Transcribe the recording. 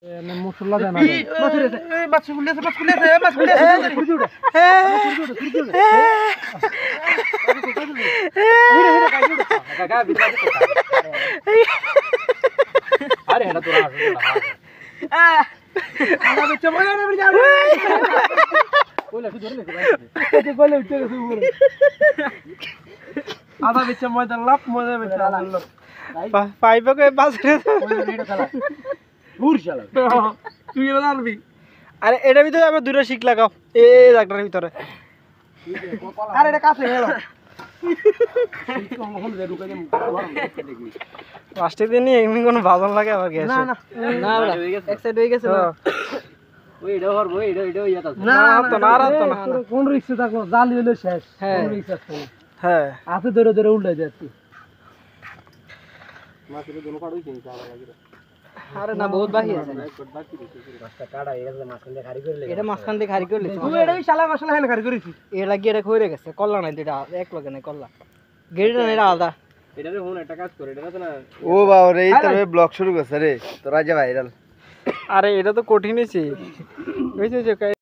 মশলা দেন আদা বেচে ময়দা লাভ মজা বেচে পাইবে বাজারে তুই জানবি। আরে এটা ভিতরে আবার দুটো শিখ লাগাও এই ডাক্তারের ভিতরে। আরে এটা কাছে গেল লাস্টের দিন এমনি কোনো বাজার লাগে আবার গ্যাস না না না এক সাইড হয়ে গেছে ওইটা হরবো এইটা ইয়াত আছে না তো না রাত তো না কোন রিস্ক থাকলো জালি হলো শেষ কোন রিস্ক আছে হ্যাঁ হাতে ধরে ধরে উল্টে যাচ্ছে মাছের দোনো কাট হইছে আবার লাগে। আরে না বহুত বাকি আছে মাছটা কাটা এর মাছখান দিয়ে খারি করে এটা মাছখান দিয়ে খারি করে লিছি তুই এটাই শালা মশলা হেন খারি করেছিস এ লাগি এটা কইরে গেছে কল্লা নাই এটা এক লগে নাই কল্লা গেড়িটা নাই আলাদা এটারে হুন একটা কাজ করে এটা না ও বাবা রে এই তবে ব্লগ শুরু করছে রে তোরা যা ভাইরাল। আরে এটা তো কঠিনই ছিল বুঝছিস